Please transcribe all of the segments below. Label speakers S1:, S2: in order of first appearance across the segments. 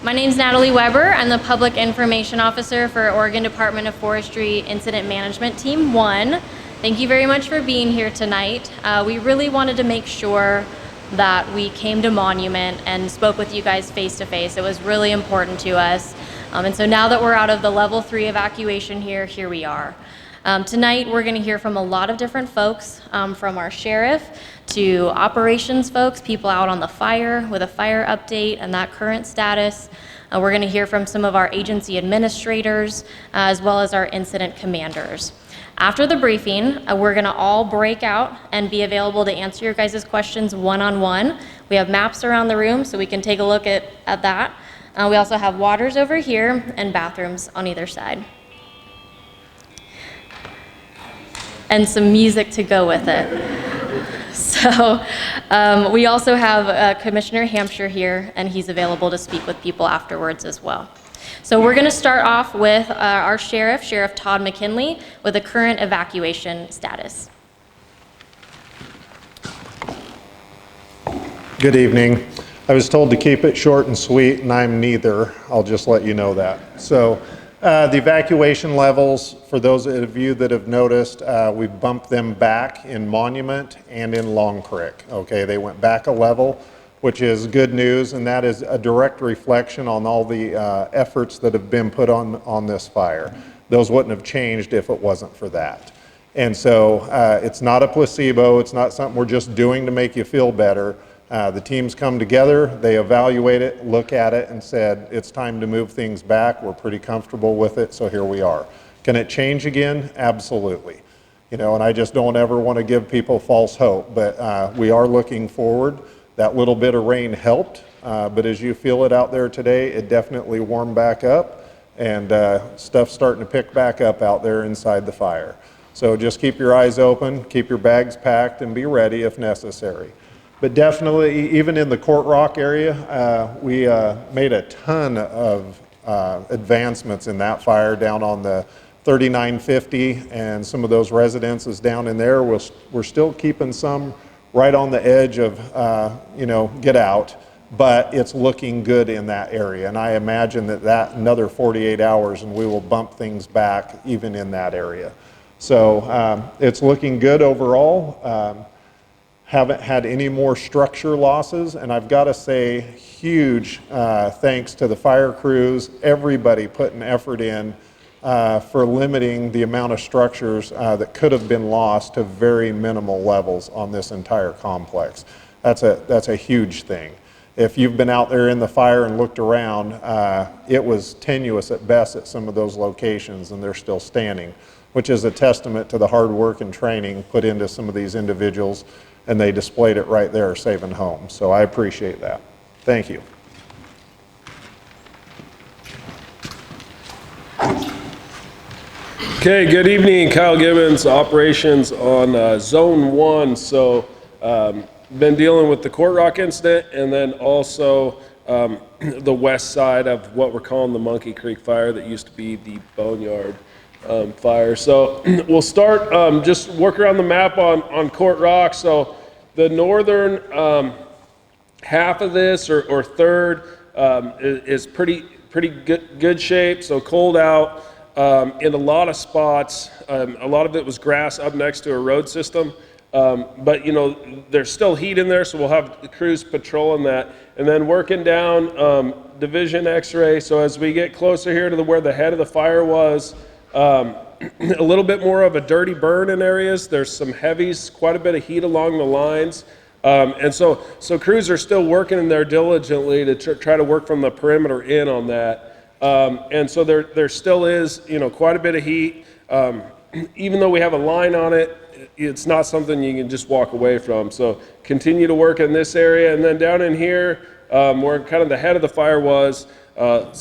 S1: My name's Natalie Weber. I'm the Public Information Officer for Oregon Department of Forestry Incident Management Team 1. Thank you very much for being here tonight. We really wanted to make sure that we came to Monument and spoke with you guys face to face. It was really important to us. And so now that we're out of the level 3 evacuation here we are. Tonight we're going to hear from a lot of different folks, from our sheriff to operations folks, people out on the fire with a fire update and that current status. We're going to hear from some of our agency administrators as well as our incident commanders. After the briefing, we're going to all break out and be available to answer your guys' questions one-on-one. We have maps around the room so we can take a look at that. We also have waters over here and bathrooms on either side. And some music to go with it. So we also have Commissioner Hampshire here, and he's available to speak with people afterwards as well. So we're going to start off with our sheriff, Sheriff Todd McKinley, with a current evacuation status.
S2: Good evening. I was told to keep it short and sweet, and I'm neither. I'll just let you know that. So the evacuation levels, for those of you that have noticed, we've bumped them back in Monument and in Long Creek. Okay, they went back a level, which is good news, and that is a direct reflection on all the efforts that have been put on this fire. Those wouldn't have changed if it wasn't for that. And so it's not a placebo, it's not something we're just doing to make you feel better. The teams come together, they evaluate it, look at it, and said, it's time to move things back. We're pretty comfortable with it, so here we are. Can it change again? Absolutely. You know, and I just don't ever want to give people false hope, but we are looking forward. That little bit of rain helped, but as you feel it out there today, it definitely warmed back up, and stuff's starting to pick back up out there inside the fire. So just keep your eyes open, keep your bags packed, and be ready if necessary. But definitely, even in the Courtrock area, we made a ton of advancements in that fire down on the 3950, and some of those residences down in there. We're still keeping some right on the edge of, get out, but it's looking good in that area. And I imagine that another 48 hours and we will bump things back even in that area. So it's looking good overall. Haven't had any more structure losses, and I've got to say huge thanks to the fire crews, everybody putting effort in for limiting the amount of structures that could have been lost to very minimal levels on this entire complex. That's a huge thing. If you've been out there in the fire and looked around, it was tenuous at best at some of those locations, and they're still standing, which is a testament to the hard work and training put into some of these individuals, and they displayed it right there, saving homes. So I appreciate that. Thank you.
S3: Okay, good evening. Kyle Gibbons, operations on Zone 1. So been dealing with the Courtrock incident, and then also the west side of what we're calling the Monkey Creek fire that used to be the Boneyard fire. So we'll start, just work around the map on Courtrock. So the northern half of this, or third, is pretty good shape. So cold out in a lot of spots. A lot of it was grass up next to a road system. But there's still heat in there, so we'll have the crews patrolling that. And then working down Division X-ray. So as we get closer here to where the head of the fire was, a little bit more of a dirty burn in areas. There's some heavies, quite a bit of heat along the lines. And so crews are still working in there diligently to try to work from the perimeter in on that. And so there still is, quite a bit of heat. Even though we have a line on it, it's not something you can just walk away from. So continue to work in this area. And then down in here, where kind of the head of the fire was, a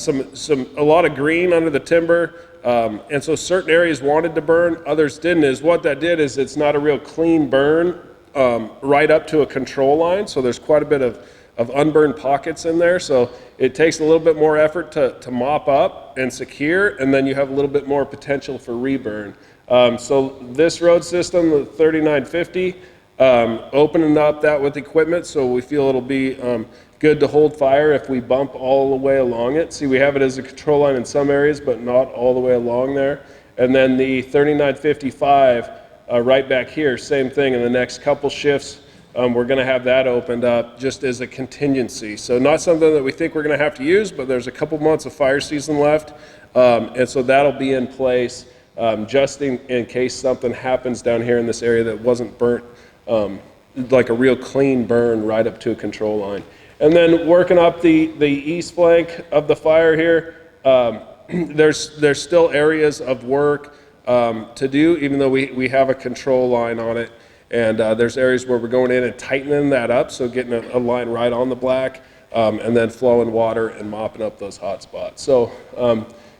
S3: lot of green under the timber. And so certain areas wanted to burn, others didn't. What that did is it's not a real clean burn right up to a control line. So there's quite a bit of unburned pockets in there. So it takes a little bit more effort to mop up and secure, and then you have a little bit more potential for reburn. So this road system, the 3950, opening up that with equipment, so we feel it'll be good to hold fire if we bump all the way along it. See, we have it as a control line in some areas, but not all the way along there. And then the 3955 right back here, same thing. In the next couple shifts, we're going to have that opened up just as a contingency. So not something that we think we're going to have to use, but there's a couple months of fire season left, and so that'll be in place just in case something happens down here in this area that wasn't burnt, like a real clean burn right up to a control line. And then working up the east flank of the fire here, there's still areas of work to do, even though we have a control line on it. And there's areas where we're going in and tightening that up, so getting a line right on the black, and then flowing water and mopping up those hot spots. So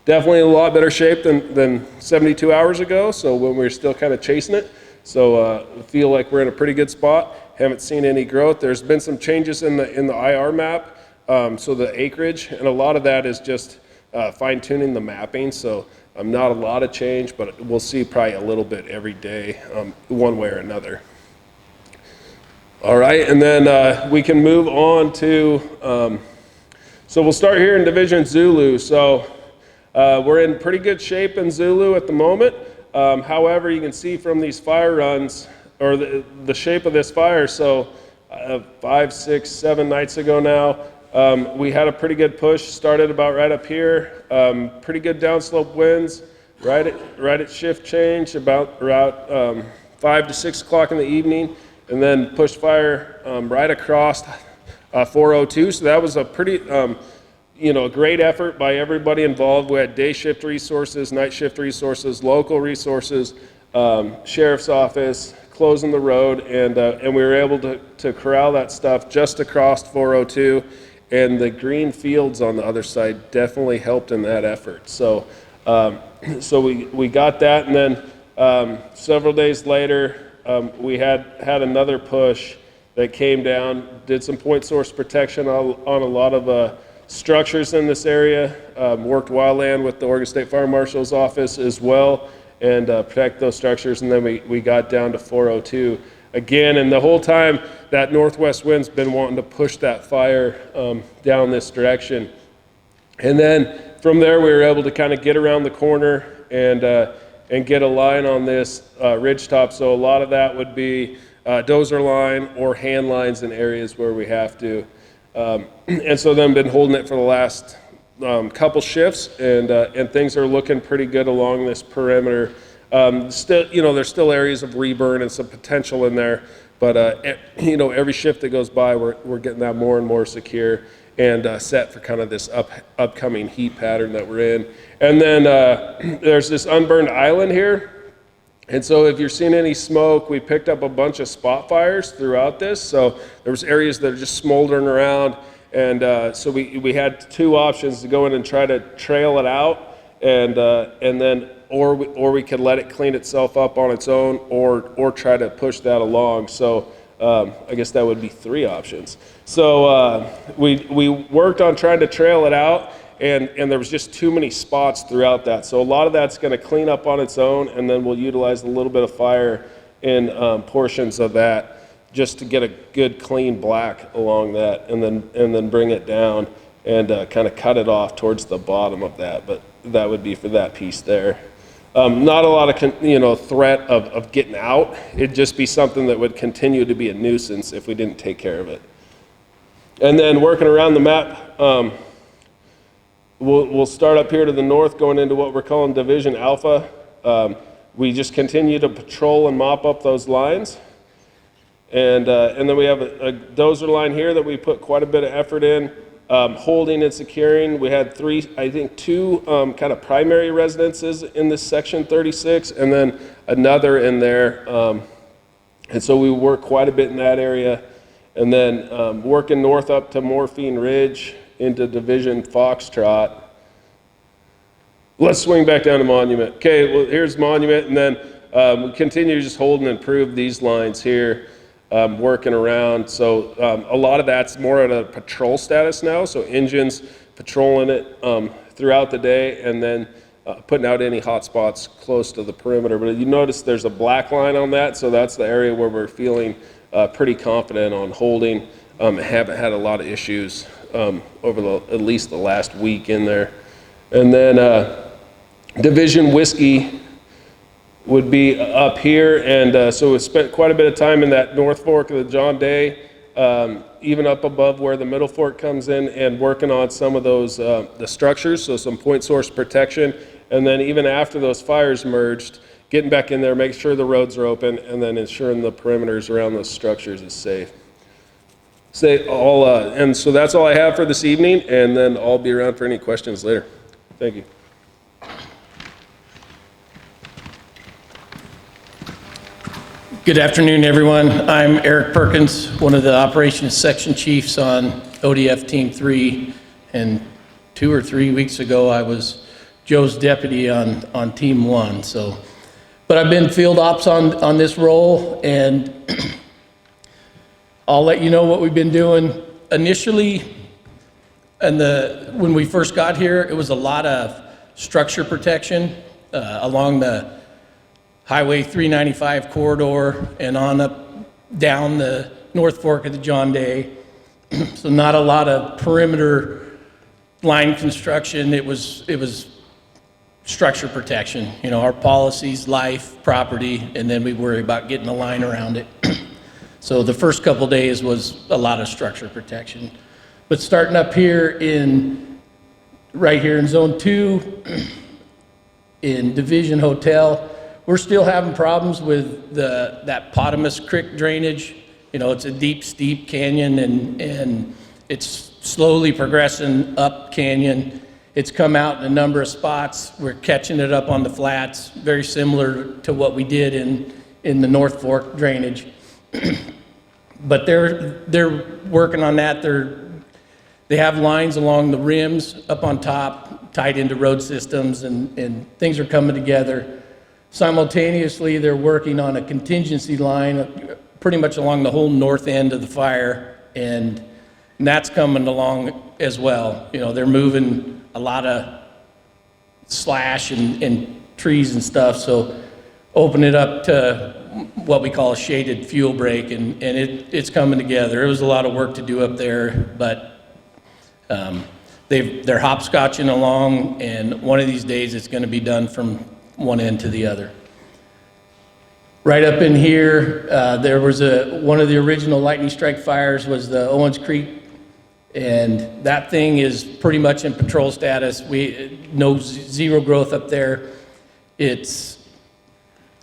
S3: definitely in a lot better shape than 72 hours ago, so when we were still kind of chasing it. So feel like we're in a pretty good spot. Haven't seen any growth. There's been some changes in the IR map, so the acreage, and a lot of that is just fine tuning the mapping. So not a lot of change, but we'll see probably a little bit every day, one way or another. All right, and then we can move on to, so we'll start here in Division Zulu. So we're in pretty good shape in Zulu at the moment. However, you can see from these fire runs, or the shape of this fire, so 5, 6, 7 nights ago now, we had a pretty good push, started about right up here, pretty good downslope winds, right at shift change, about 5 to 6 o'clock in the evening, and then pushed fire right across 402, so that was a pretty, a great effort by everybody involved. We had day shift resources, night shift resources, local resources, sheriff's office, closing the road, and we were able to corral that stuff just across 402, and the green fields on the other side definitely helped in that effort. So so we got that, and then several days later, we had another push that came down, did some point source protection on a lot of structures in this area, worked wildland with the Oregon State Fire Marshal's office as well, and protect those structures, and then we got down to 402 again, and the whole time that northwest wind's been wanting to push that fire down this direction. And then from there we were able to kind of get around the corner and get a line on this ridge top, so a lot of that would be dozer line or hand lines in areas where we have to. And so then been holding it for the last couple shifts, and things are looking pretty good along this perimeter. Still, there's still areas of reburn and some potential in there, but every shift that goes by, we're getting that more and more secure and set for kind of this upcoming heat pattern that we're in. And then there's this unburned island here. And so if you're seeing any smoke, we picked up a bunch of spot fires throughout this. So there was areas that are just smoldering around. And so we had two options: to go in and try to trail it out, and then or we could let it clean itself up on its own, or try to push that along. So I guess that would be three options. So we worked on trying to trail it out, and there was just too many spots throughout that. So a lot of that's going to clean up on its own, and then we'll utilize a little bit of fire in portions of that, just to get a good clean black along that, and then bring it down and kind of cut it off towards the bottom of that. But that would be for that piece there. Not a lot of threat of getting out. It'd just be something that would continue to be a nuisance if we didn't take care of it. And then working around the map, we'll start up here to the north, going into what we're calling Division Alpha. We just continue to patrol and mop up those lines. And then we have a dozer line here that we put quite a bit of effort in, holding and securing. We had two kind of primary residences in this section 36, and then another in there. And so we work quite a bit in that area. And then working north up to Morphine Ridge into Division Foxtrot. Let's swing back down to Monument. Okay, well, here's Monument, and then we continue to just hold and improve these lines here. Working around, so a lot of that's more at a patrol status now, so engines patrolling it throughout the day, and then putting out any hot spots close to the perimeter. But you notice there's a black line on that, so that's the area where we're feeling pretty confident on holding. Haven't had a lot of issues over at least the last week in there. And then Division Whiskey would be up here, and so we spent quite a bit of time in that North Fork of the John Day, even up above where the Middle Fork comes in, and working on some of those the structures, so some point source protection, and then even after those fires merged, getting back in there, making sure the roads are open, and then ensuring the perimeters around those structures is safe. And so that's all I have for this evening, and then I'll be around for any questions later. Thank you.
S4: Good afternoon, everyone. I'm Eric Perkins, one of the operations section chiefs on ODF Team 3, and 2 or 3 weeks ago I was Joe's deputy on Team 1. But I've been field ops on this role, and I'll let you know what we've been doing. Initially, when we first got here, it was a lot of structure protection along the Highway 395 corridor and on up down the North Fork of the John Day. So not a lot of perimeter line construction. It was structure protection. You know, our policies, life, property, and then we worry about getting a line around it. So the first couple days was a lot of structure protection. But starting up here right here in Zone 2, in Division Hotel, we're still having problems with that Potamus Creek drainage. You know, it's a deep, steep canyon, and it's slowly progressing up canyon. It's come out in a number of spots. We're catching it up on the flats, very similar to what we did in the North Fork drainage. But they're working on that. They have lines along the rims up on top, tied into road systems, and things are coming together. Simultaneously, they're working on a contingency line pretty much along the whole north end of the fire, and that's coming along as well. You know, they're moving a lot of slash and trees and stuff, so open it up to what we call a shaded fuel break, and it's coming together. It was a lot of work to do up there, but they're hopscotching along, and one of these days it's going to be done from one end to the other. Right up in here, there was one of the original lightning strike fires was the Owens Creek, and that thing is pretty much in patrol status. Zero growth up there.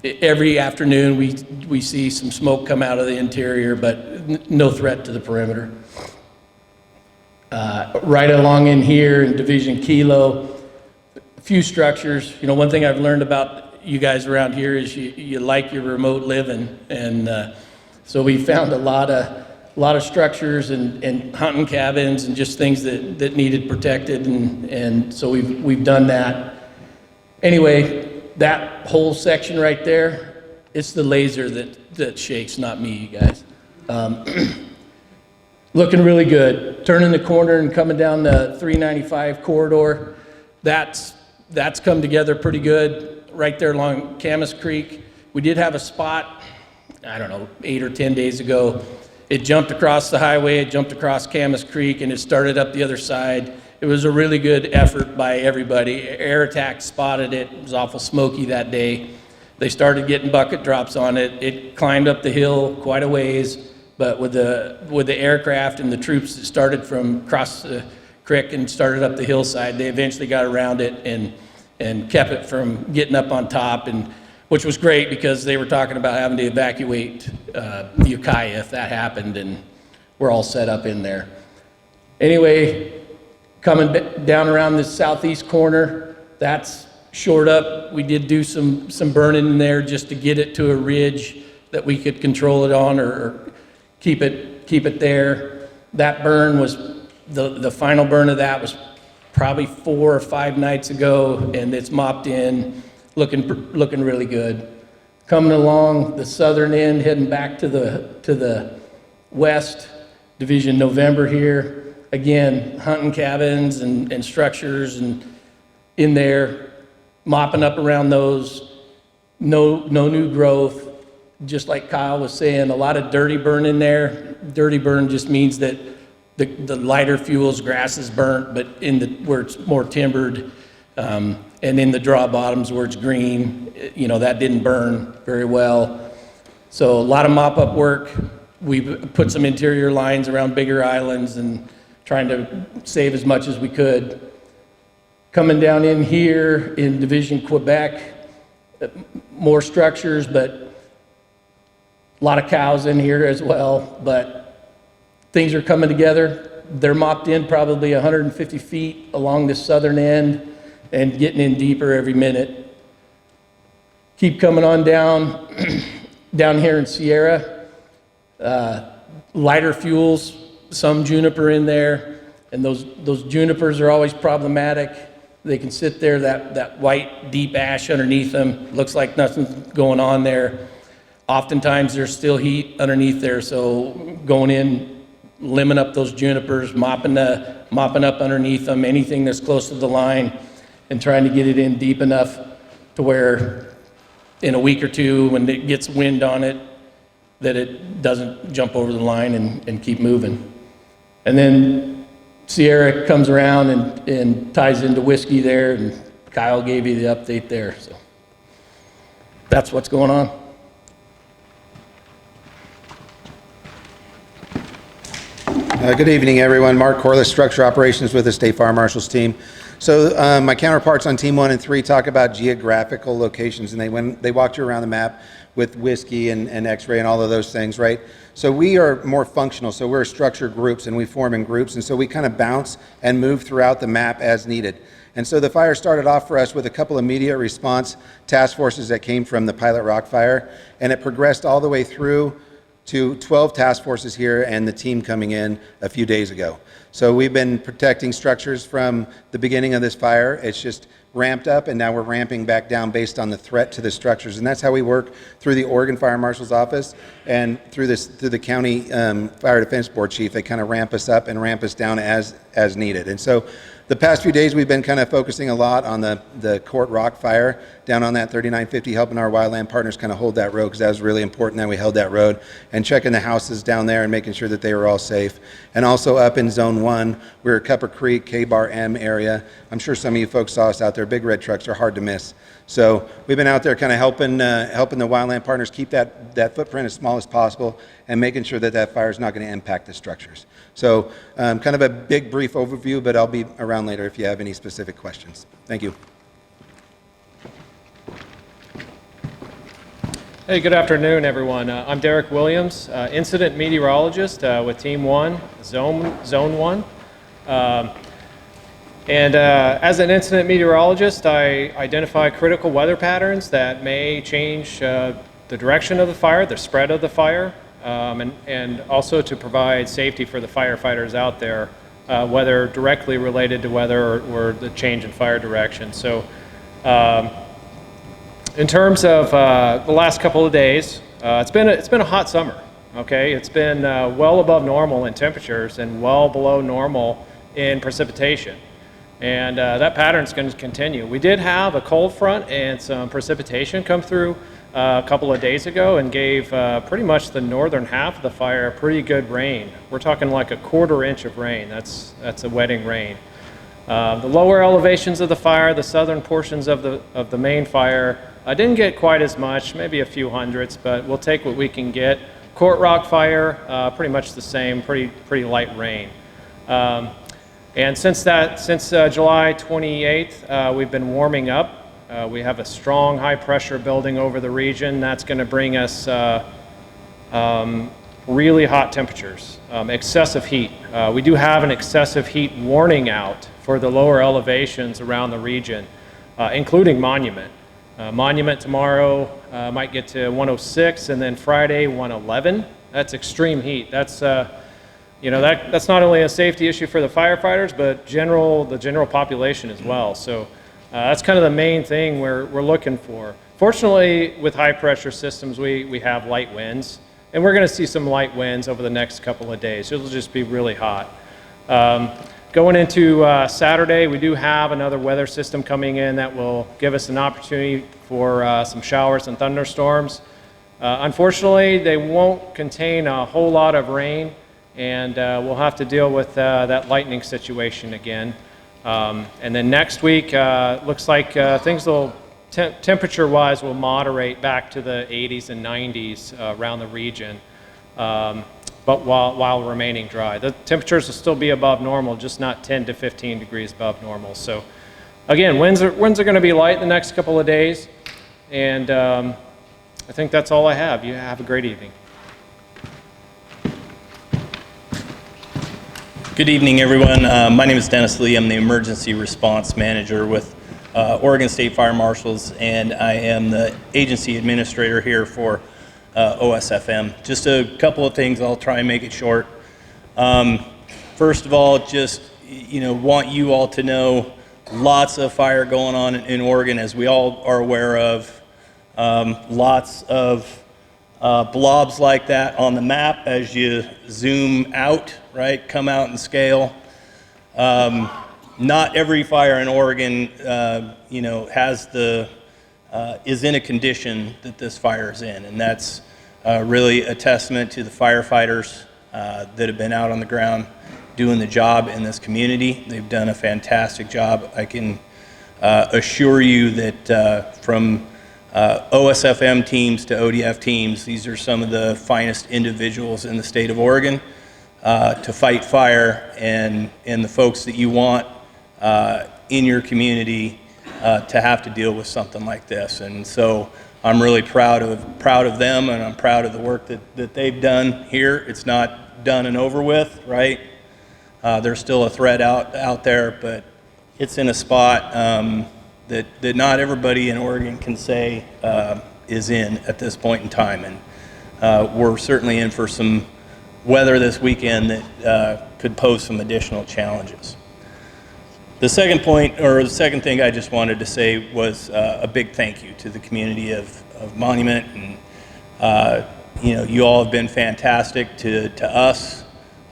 S4: Every afternoon we see some smoke come out of the interior, but no threat to the perimeter. Right along in here in Division Kilo, a few structures. You know, one thing I've learned about you guys around here is you like your remote living, and so we found a lot of structures and hunting cabins and just things that needed protected, and so we've done that. Anyway, that whole section right there, it's the laser that shakes, not me, you guys. Looking really good. Turning the corner and coming down the 395 corridor, that's come together pretty good. Right there along Camas Creek, we did have a spot, I don't know, 8 or 10 days ago. It jumped across the highway, it jumped across Camas Creek, and it started up the other side. It was a really good effort by everybody. Air Attack spotted it. It was awful smoky that day. They started getting bucket drops on it. It climbed up the hill quite a ways, but with the aircraft and the troops that started from across the creek and started up the hillside, they eventually got around it and kept it from getting up on top, and which was great because they were talking about having to evacuate Ukiah if that happened, and we're all set up in there. Anyway, coming down around this southeast corner, that's shored up. We did do some burning in there just to get it to a ridge that we could control it on or keep it there. That burn was, the final burn of that was probably 4 or 5 nights ago, and it's mopped in, looking really good. Coming along the southern end, heading back to the west, Division November here. Again, hunting cabins and structures and in there. mopping up around those, no new growth. Just like Kyle was saying, a lot of dirty burn in there. Dirty burn just means that the lighter fuels, grass is burnt, but where it's more timbered, and in the draw bottoms where it's green, that didn't burn very well. So a lot of mop-up work. We've put some interior lines around bigger islands and trying to save as much as we could. Coming down in here in Division Quebec, more structures, but a lot of cows in here as well, but things are coming together. They're mopped in probably 150 feet along the southern end and getting in deeper every minute. Keep coming on down, down here in Sierra. Lighter fuels, some juniper in there, and those junipers are always problematic. They can sit there, that white deep ash underneath them, looks like nothing's going on there. Oftentimes there's still heat underneath there, so going in, limbing up those junipers, mopping up underneath them, anything that's close to the line, and trying to get it in deep enough to where in a week or two, when it gets wind on it, that it doesn't jump over the line and keep moving. And then Sierra comes around and ties into whiskey there, and Kyle gave you the update there. So that's what's going on.
S5: Good evening, everyone. Mark Corliss, Structure Operations with the State Fire Marshal's team. So my counterparts on Team 1 and 3 talk about geographical locations, and they walked you around the map with whiskey and X-ray and all of those things, right? So we are more functional, so we're structure groups, and we form in groups, and so we kind of bounce and move throughout the map as needed. And so the fire started off for us with a couple immediate response task forces that came from the Pilot Rock fire, and it progressed all the way through to 12 task forces here and the team coming in a few days ago. So we've been protecting structures from the beginning of this fire. It's just ramped up, and now we're ramping back down based on the threat to the structures. And that's how we work through the Oregon Fire Marshal's office and through the county fire defense board chief. They kind of ramp us up and ramp us down as needed. And so the past few days we've been kind of focusing a lot on the Courtrock fire down on that 3950, helping our wildland partners kind of hold that road, because that was really important that we held that road, and checking the houses down there and making sure that they were all safe. And also up in Zone 1, we're at Cupper Creek, K-Bar M area. I'm sure some of you folks saw us out there. Big red trucks are hard to miss. So we've been out there kind of helping the wildland partners keep that footprint as small as possible and making sure that that fire is not going to impact the structures. So kind of a big brief overview, but I'll be around later if you have any specific questions. Thank you.
S6: Hey, good afternoon, everyone. I'm Derek Williams, incident meteorologist with Team 1, Zone 1. And as an incident meteorologist, I identify critical weather patterns that may change the direction of the fire, the spread of the fire, and also to provide safety for the firefighters out there, whether directly related to weather or the change in fire direction. So in terms of the last couple of days, it's been a hot summer. Okay, it's been well above normal in temperatures and well below normal in precipitation. And that pattern is going to continue. We did have a cold front and some precipitation come through a couple of days ago and gave pretty much the northern half of the fire pretty good rain. We're talking like a 1/4 inch of rain. That's a wetting rain. The lower elevations of the fire, the southern portions of the main fire, didn't get quite as much, maybe a few hundredths, but we'll take what we can get. Courtrock fire, pretty much the same, pretty light rain. And since July 28th, we've been warming up. We have a strong high pressure building over the region. That's going to bring us really hot temperatures, excessive heat. We do have an excessive heat warning out for the lower elevations around the region, including Monument. Monument tomorrow might get to 106, and then Friday 111. That's extreme heat. That's that's not only a safety issue for the firefighters, but the general population as well. So that's kind of the main thing we're looking for. Fortunately, with high pressure systems, we have light winds, and we're going to see some light winds over the next couple of days. It'll just be really hot. Going into Saturday, we do have another weather system coming in that will give us an opportunity for some showers and thunderstorms. Unfortunately, they won't contain a whole lot of rain, and we'll have to deal with that lightning situation again. And then next week, looks like things will, temperature-wise, will moderate back to the 80s and 90s around the region, but while remaining dry. The temperatures will still be above normal, just not 10 to 15 degrees above normal. So again, winds are going to be light the next couple of days, and I think that's all I have. You have a great evening.
S7: Good evening, everyone. My name is Dennis Lee. I'm the Emergency Response Manager with Oregon State Fire Marshals, and I am the Agency Administrator here for OSFM. Just a couple of things. I'll try and make it short. First of all, just want you all to know lots of fire going on in Oregon, as we all are aware of. Lots of blobs like that on the map as you zoom out, right? Come out and scale. Not every fire in Oregon, has is in a condition that this fire is in, and that's really a testament to the firefighters that have been out on the ground doing the job in this community. They've done a fantastic job. I can assure you that from OSFM teams to ODF teams, these are some of the finest individuals in the state of Oregon to fight fire, and the folks that you want in your community to have to deal with something like this. And so I'm really proud of them, and I'm proud of the work that they've done here. It's not done and over with, right? There's still a threat out there, but it's in a spot that not everybody in Oregon can say is in at this point in time. And we're certainly in for some weather this weekend that could pose some additional challenges. The second point, or the second thing I just wanted to say was a big thank you to the community of Monument. And you all have been fantastic to us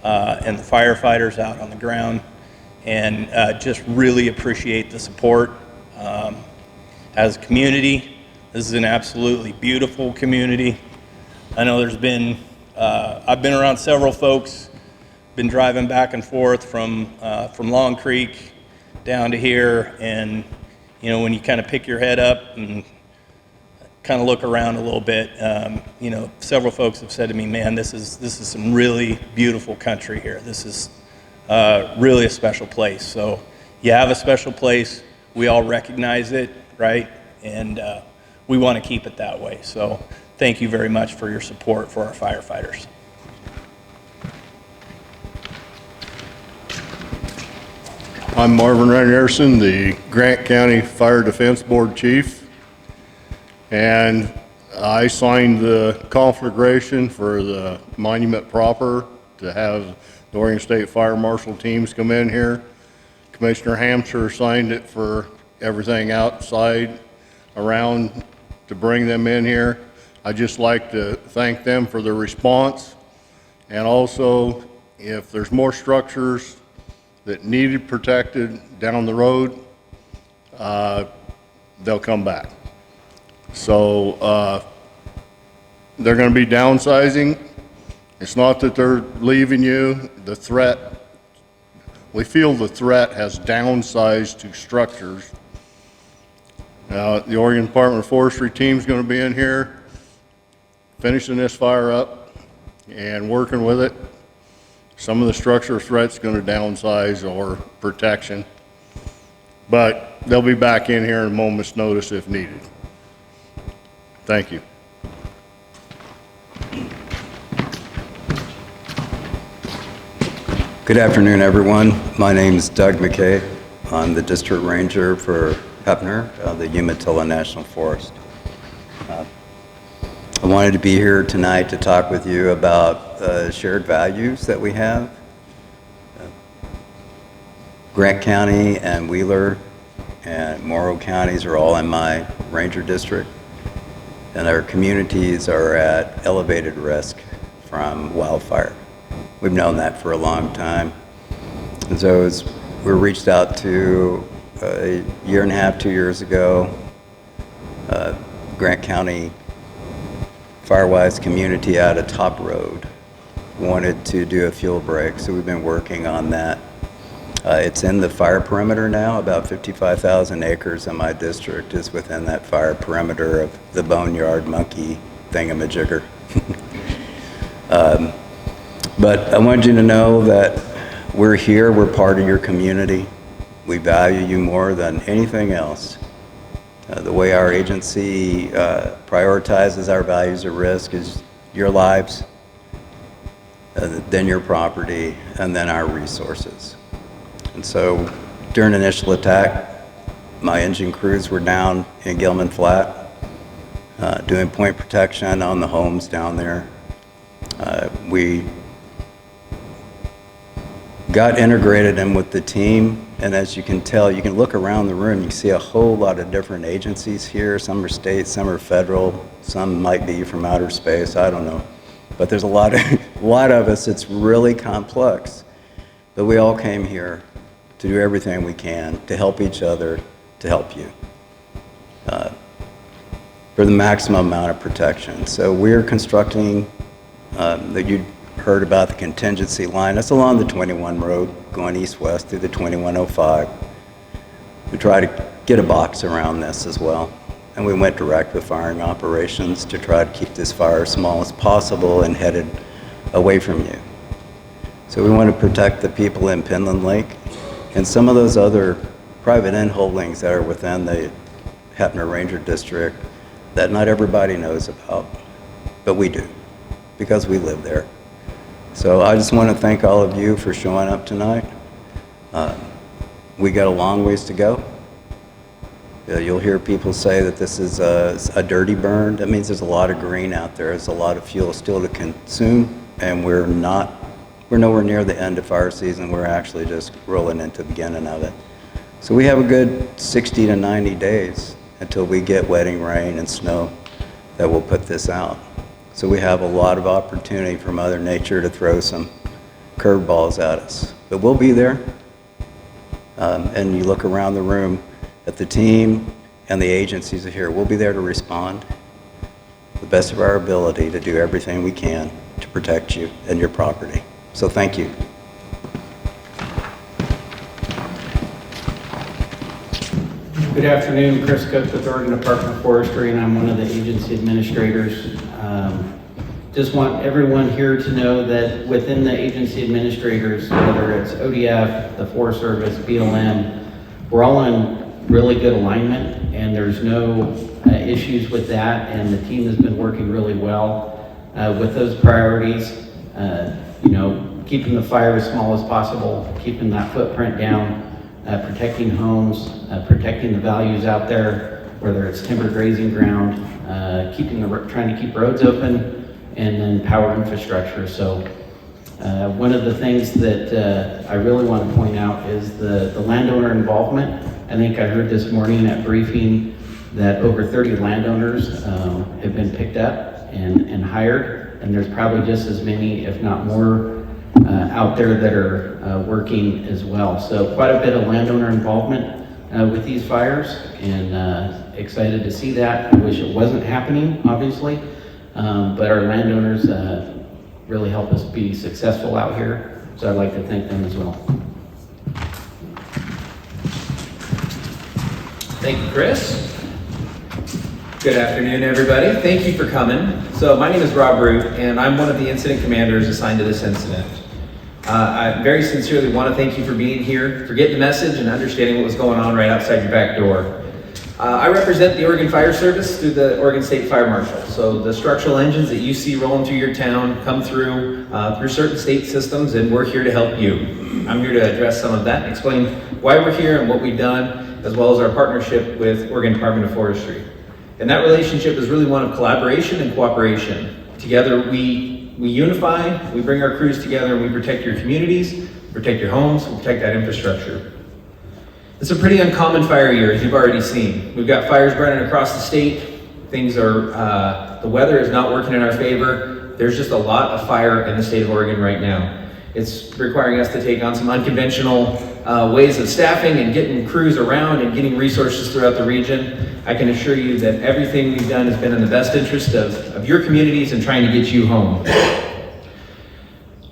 S7: and the firefighters out on the ground, and just really appreciate the support. As a community, this is an absolutely beautiful community. I know there's been, I've been around several folks, been driving back and forth from Long Creek down to here, and when you kind of pick your head up and kind of look around a little bit, several folks have said to me, man, this is some really beautiful country here. This is really a special place. So you have a special place. We all recognize it, right? And we want to keep it that way. So thank you very much for your support for our firefighters.
S8: I'm Marvin Arison, the Grant County Fire Defense Board Chief, and I signed the conflagration for the monument proper to have the Oregon State Fire Marshal teams come in here. Commissioner Hampshire signed it for everything outside around to bring them in here. I'd just like to thank them for their response, and also if there's more structures that needed protected down the road, they'll come back. So they're going to be downsizing. It's not that they're leaving you. The threat, we feel the threat has downsized to structures. The Oregon Department of Forestry team's going to be in here finishing this fire up and working with it. Some of the structural threats going to downsize or protection, but they'll be back in here in a moment's notice if needed. Thank you.
S9: Good afternoon, everyone. My name is Doug McKay. I'm the District Ranger for Heppner, the Umatilla National Forest. I wanted to be here tonight to talk with you about shared values that we have. Grant County and Wheeler and Morrow counties are all in my ranger district, and our communities are at elevated risk from wildfire. We've known that for a long time. And so we were reached out to a year and a half, 2 years ago, Grant County Firewise community out of Top Road wanted to do a fuel break, so we've been working on that. It's in the fire perimeter now. About 55,000 acres in my district is within that fire perimeter of the boneyard monkey thingamajigger. But I wanted you to know that we're here, we're part of your community. We value you more than anything else. The way our agency prioritizes our values of risk is your lives, then your property, and then our resources. And so during initial attack, my engine crews were down in Gilman Flat, doing point protection on the homes down there. We got integrated in with the team, and as you can tell, you can look around the room, you see a whole lot of different agencies here. Some are state, some are federal, some might be from outer space, I don't know. But there's a lot of us. It's really complex. But we all came here to do everything we can to help each other, to help you, for the maximum amount of protection. So we're constructing, that you heard about the contingency line. That's along the 21 road going east-west through the 2105. We try to get a box around this as well. And we went direct with firing operations to try to keep this fire as small as possible and headed away from you. So we want to protect the people in Pinland Lake and some of those other private end holdings that are within the Heppner Ranger District that not everybody knows about, but we do, because we live there. So I just want to thank all of you for showing up tonight. We got a long ways to go. You'll hear people say that this is a dirty burn. That means there's a lot of green out there. There's a lot of fuel still to consume, and we're nowhere near the end of fire season. We're actually just rolling into the beginning of it. So we have a good 60 to 90 days until we get wetting rain and snow that will put this out. So we have a lot of opportunity for Mother Nature to throw some curveballs at us. But we'll be there. And you look around the room at the team and the agencies here. We'll be there to respond to the best of our ability to do everything we can to protect you and your property. So thank you.
S10: Good afternoon, Chris Coak with Oregon Department of Forestry, and I'm one of the agency administrators. Just want everyone here to know that within the agency administrators, whether it's ODF, the Forest Service, BLM, we're all in really good alignment, and there's no issues with that, and the team has been working really well with those priorities. Keeping the fire as small as possible, keeping that footprint down, protecting homes, protecting the values out there, whether it's timber grazing ground, trying to keep roads open, and then power infrastructure. So one of the things that I really want to point out is the landowner involvement. I think I heard this morning at briefing that over 30 landowners have been picked up and hired, and there's probably just as many, if not more, out there that are working as well. So quite a bit of landowner involvement with these fires, and excited to see that. I wish it wasn't happening, obviously, but our landowners really help us be successful out here, so I'd like to thank them as well.
S11: Thank you, Chris. Good afternoon, everybody. Thank you for coming. So my name is Rob Root, and I'm one of the incident commanders assigned to this incident. I very sincerely want to thank you for being here, for getting the message and understanding what was going on right outside your back door. I represent the Oregon Fire Service through the Oregon State Fire Marshal. So the structural engines that you see rolling through your town come through certain state systems, and we're here to help you. I'm here to address some of that and explain why we're here and what we've done, as well as our partnership with Oregon Department of Forestry. And that relationship is really one of collaboration and cooperation. Together we unify, we bring our crews together, and we protect your communities, protect your homes, we protect that infrastructure. It's a pretty uncommon fire year, as you've already seen. We've got fires burning across the state. Things are, the weather is not working in our favor. There's just a lot of fire in the state of Oregon right now. It's requiring us to take on some unconventional ways of staffing and getting crews around and getting resources throughout the region. I can assure you that everything we've done has been in the best interest of your communities and trying to get you home.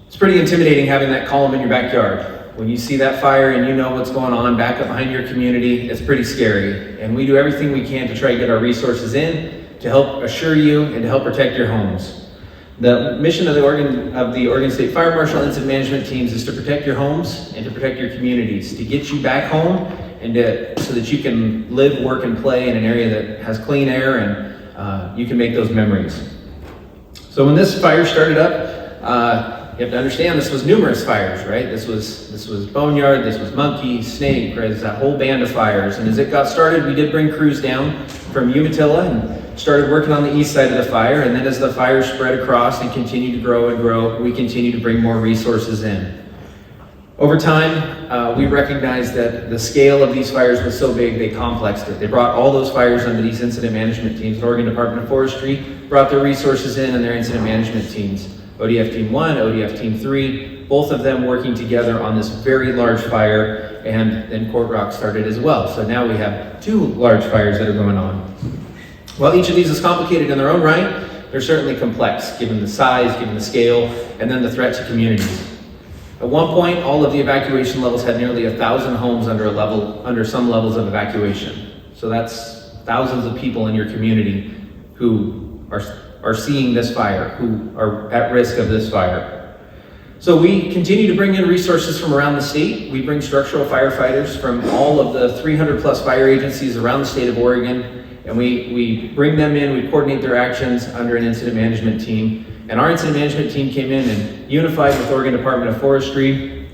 S11: It's pretty intimidating having that column in your backyard. When you see that fire and you know what's going on back up behind your community, it's pretty scary. And we do everything we can to try to get our resources in to help assure you and to help protect your homes. The mission of the Oregon State Fire Marshal Incident Management Teams is to protect your homes and to protect your communities, to get you back home and so that you can live, work, and play in an area that has clean air and you can make those memories. So when this fire started up, you have to understand this was numerous fires, right? This was boneyard, this was monkey, snake, there's a whole band of fires. And as it got started, we did bring crews down from Umatilla and started working on the east side of the fire. And then as the fire spread across and continued to grow and grow, we continued to bring more resources in. Over time, we recognized that the scale of these fires was so big, they complexed it. They brought all those fires under these incident management teams. The Oregon Department of Forestry brought their resources in and their incident management teams. ODF Team 1, ODF Team 3, both of them working together on this very large fire, and then Courtrock started as well. So now we have 2 large fires that are going on. While each of these is complicated in their own right, they're certainly complex, given the size, given the scale, and then the threat to communities. At one point, all of the evacuation levels had nearly 1,000 homes under some levels of evacuation. So that's thousands of people in your community who are seeing this fire, who are at risk of this fire. So we continue to bring in resources from around the state. We bring structural firefighters from all of the 300 plus fire agencies around the state of Oregon, and we bring them in, we coordinate their actions under an incident management team. And our incident management team came in and unified with Oregon Department of Forestry.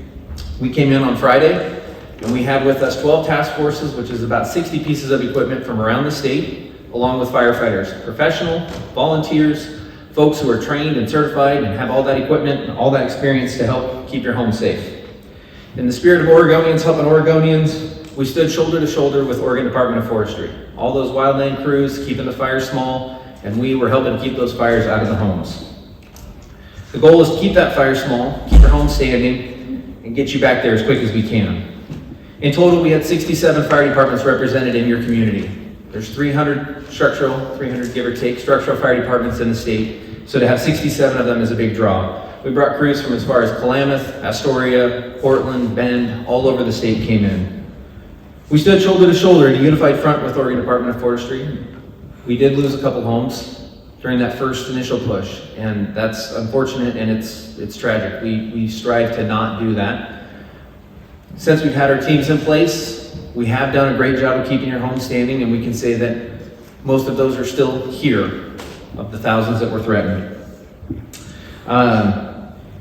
S11: We came in on Friday, and we had with us 12 task forces, which is about 60 pieces of equipment from around the state, along with firefighters, professional, volunteers, folks who are trained and certified and have all that equipment and all that experience to help keep your home safe. In the spirit of Oregonians helping Oregonians, we stood shoulder to shoulder with Oregon Department of Forestry. All those wildland crews keeping the fires small, and we were helping to keep those fires out of the homes. The goal is to keep that fire small, keep your home standing, and get you back there as quick as we can. In total, we had 67 fire departments represented in your community. There's 300 give or take, structural fire departments in the state, so to have 67 of them is a big draw. We brought crews from as far as Klamath, Astoria, Portland, Bend, all over the state came in. We stood shoulder to shoulder in a unified front with Oregon Department of Forestry. We did lose a couple homes during that first initial push, and that's unfortunate and it's tragic. We strive to not do that. Since we've had our teams in place, we have done a great job of keeping your home standing, and we can say that most of those are still here, of the thousands that were threatened.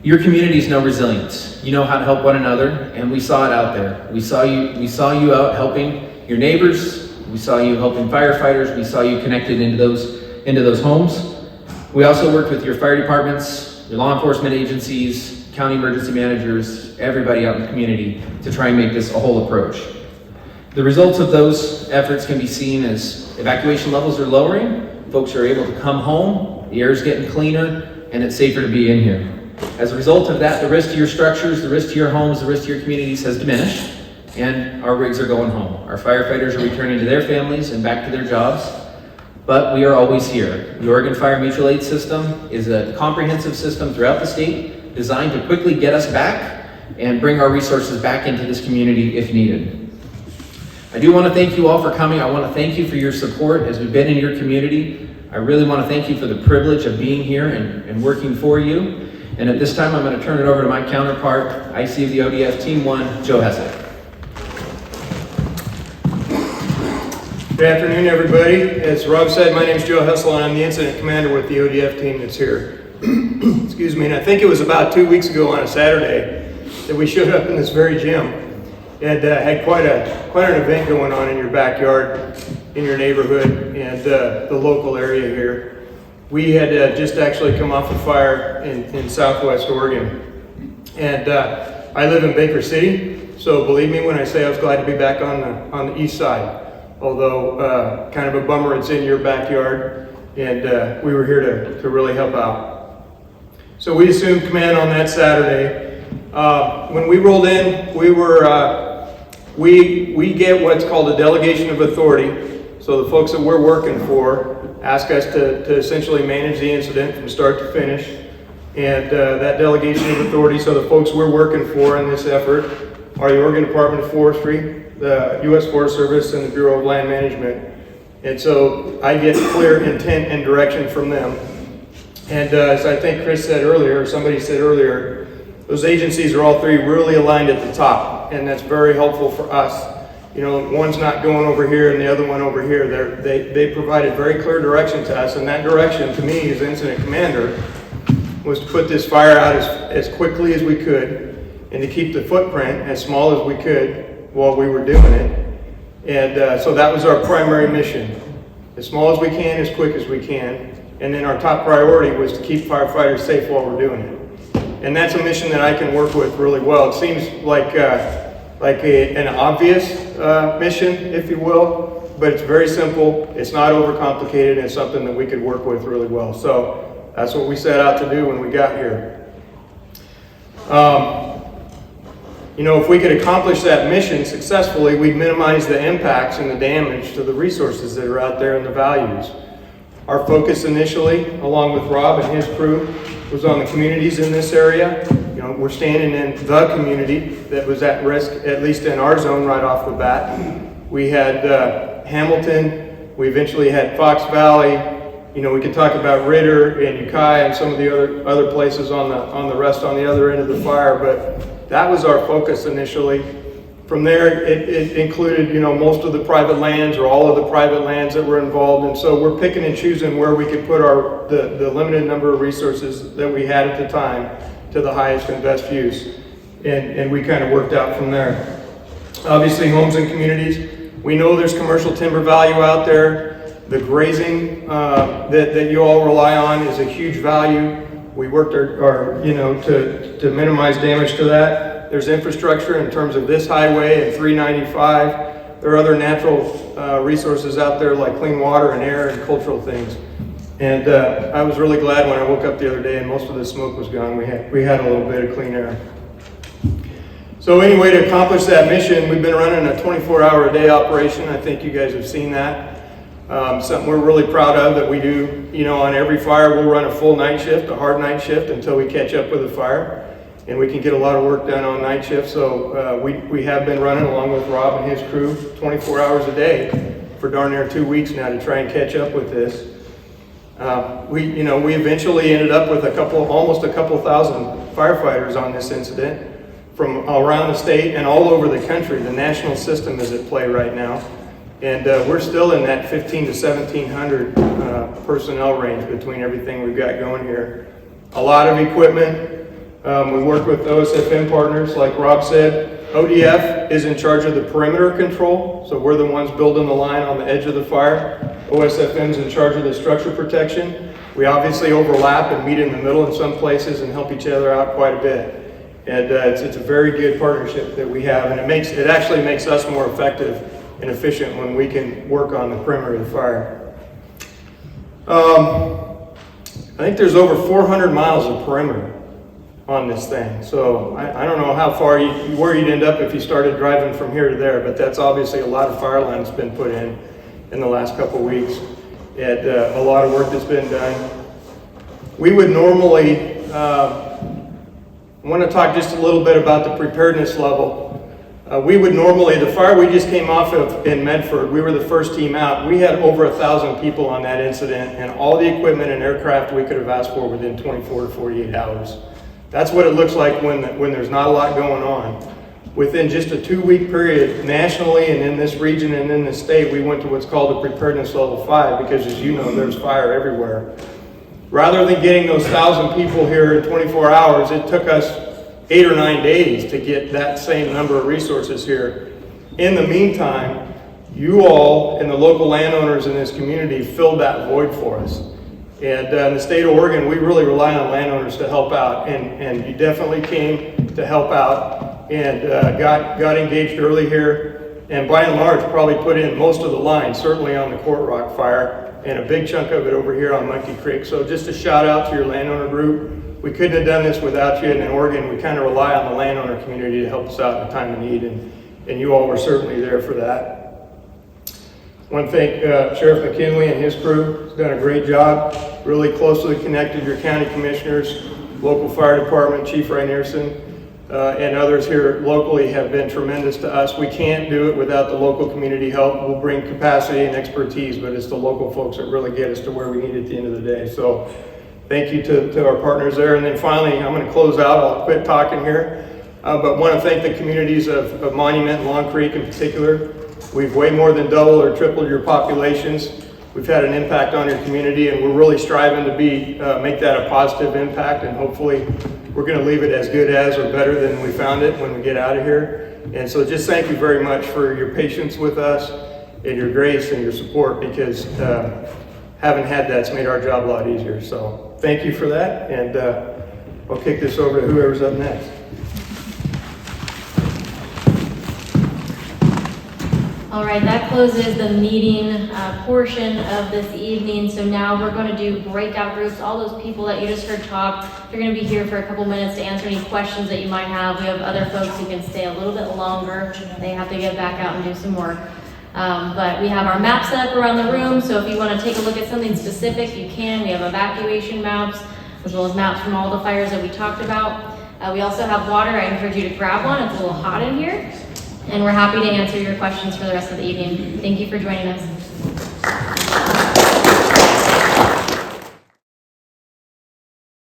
S11: Your communities know resilience. You know how to help one another, and we saw it out there. We saw you out helping your neighbors. We saw you helping firefighters. We saw you connected into those homes. We also worked with your fire departments, your law enforcement agencies, county emergency managers, everybody out in the community to try and make this a whole approach. The results of those efforts can be seen as evacuation levels are lowering, folks are able to come home, the air is getting cleaner, and it's safer to be in here. As a result of that, the risk to your structures, the risk to your homes, the risk to your communities has diminished, and our rigs are going home. Our firefighters are returning to their families and back to their jobs, but we are always here. The Oregon Fire Mutual Aid System is a comprehensive system throughout the state designed to quickly get us back and bring our resources back into this community if needed. I do want to thank you all for coming. I want to thank you for your support as we've been in your community. I really want to thank you for the privilege of being here and working for you. And at this time, I'm going to turn it over to my counterpart, IC of the ODF Team 1, Joe Hessett.
S12: Good afternoon, everybody. As Rob said, my name is Joe Hessel, and I'm the incident commander with the ODF team that's here. Excuse me, and I think it was about 2 weeks ago on a Saturday that we showed up in this very gym and had quite an event going on in your backyard, in your neighborhood, and the local area here. We had just actually come off a fire in Southwest Oregon, and I live in Baker City, so believe me when I say I was glad to be back on the east side. Although kind of a bummer it's in your backyard, and we were here to really help out. So we assumed command on that Saturday, When we rolled in, we get what's called a delegation of authority. So the folks that we're working for ask us to essentially manage the incident from start to finish. And that delegation of authority, so the folks we're working for in this effort are the Oregon Department of Forestry, the U.S. Forest Service, and the Bureau of Land Management. And so I get clear intent and direction from them. And as I think Chris said earlier, or somebody said earlier, those agencies are all three really aligned at the top, and that's very helpful for us. You know, one's not going over here and the other one over here. They provided very clear direction to us, and that direction to me as incident commander was to put this fire out as quickly as we could and to keep the footprint as small as we could while we were doing it. And so that was our primary mission. As small as we can, as quick as we can. And then our top priority was to keep firefighters safe while we're doing it. And that's a mission that I can work with really well. It seems like an obvious mission, if you will, but it's very simple. It's not overcomplicated, and it's something that we could work with really well. So that's what we set out to do when we got here. You know, if we could accomplish that mission successfully, we'd minimize the impacts and the damage to the resources that are out there and the values. Our focus initially, along with Rob and his crew, was on the communities in this area. You know, we're standing in the community that was at risk, at least in our zone right off the bat. We had Hamilton, we eventually had Fox Valley. You know, we could talk about Ritter and Ukiah and some of the other places on the rest on the other end of the fire, but that was our focus initially. From there, it included, you know, most of the private lands or all of the private lands that were involved, and so we're picking and choosing where we could put the limited number of resources that we had at the time to the highest and best use, and we kind of worked out from there. Obviously, homes and communities. We know there's commercial timber value out there. The grazing that you all rely on is a huge value. We worked to minimize damage to that. There's infrastructure in terms of this highway and 395. There are other natural resources out there like clean water and air and cultural things. And I was really glad when I woke up the other day and most of the smoke was gone. We had a little bit of clean air. So anyway, to accomplish that mission, we've been running a 24-hour-a-day operation. I think you guys have seen that. Something we're really proud of that we do, you know, on every fire, we'll run a full night shift, a hard night shift until we catch up with the fire. And we can get a lot of work done on night shift. So we have been running along with Rob and his crew 24 hours a day for darn near 2 weeks now to try and catch up with this. We eventually ended up with almost a couple thousand firefighters on this incident from around the state and all over the country. The national system is at play right now. And we're still in that 1,500 to 1,700 personnel range between everything we've got going here. A lot of equipment. We work with OSFM partners, like Rob said. ODF is in charge of the perimeter control, so we're the ones building the line on the edge of the fire. OSFM is in charge of the structure protection. We obviously overlap and meet in the middle in some places and help each other out quite a bit. And it's a very good partnership that we have, and it actually makes us more effective and efficient when we can work on the perimeter of the fire. I think there's over 400 miles of perimeter on this thing. So I don't know how far where you'd end up if you started driving from here to there, but that's obviously a lot of fire line that's been put in the last couple of weeks, and a lot of work that's been done. We would normally, I want to talk just a little bit about the preparedness level. The fire we just came off of in Medford, we were the first team out. We had over 1,000 people on that incident, and all the equipment and aircraft we could have asked for within 24 to 48 hours. That's what it looks like when there's not a lot going on. Within just a 2-week period, nationally and in this region and in the state, we went to what's called a preparedness level 5, because as you know, there's fire everywhere. Rather than getting those 1,000 people here in 24 hours, it took us 8 or 9 days to get that same number of resources here. In the meantime, you all and the local landowners in this community filled that void for us. And in the state of Oregon, we really rely on landowners to help out, and you definitely came to help out and got engaged early here, and by and large probably put in most of the line, certainly on the Courtrock fire, and a big chunk of it over here on Monkey Creek. So just a shout out to your landowner group. we couldn't have done this without you. And in Oregon, we kind of rely on the landowner community to help us out in a time of need, and you all were certainly there for that. I want to thank Sheriff McKinley and his crew. He's done a great job, really closely connected your county commissioners, local fire department, Chief Marvin Arison, and others here locally have been tremendous to us. We can't do it without the local community help. We'll bring capacity and expertise, but it's the local folks that really get us to where we need at the end of the day. So thank you to our partners there. And then finally, I'm going to close out. I'll quit talking here, but want to thank the communities of Monument and Long Creek in particular. We've way more than doubled or tripled your populations. We've had an impact on your community, and we're really striving to make that a positive impact, and hopefully we're going to leave it as good as or better than we found it when we get out of here. And so just thank you very much for your patience with us and your grace and your support, because having had that's made our job a lot easier. So thank you for that, and I'll kick this over to whoever's up next.
S1: All right, that closes the meeting portion of this evening. So now we're going to do breakout groups. All those people that you just heard talk, they're going to be here for a couple minutes to answer any questions that you might have. We have other folks who can stay a little bit longer. They have to get back out and do some work. But we have our maps set up around the room, so if you want to take a look at something specific, you can. We have evacuation maps, as well as maps from all the fires that we talked about. We also have water. I encourage you to grab one. It's a little hot in here. And we're happy to answer your questions for the rest of the evening. Thank you for joining us.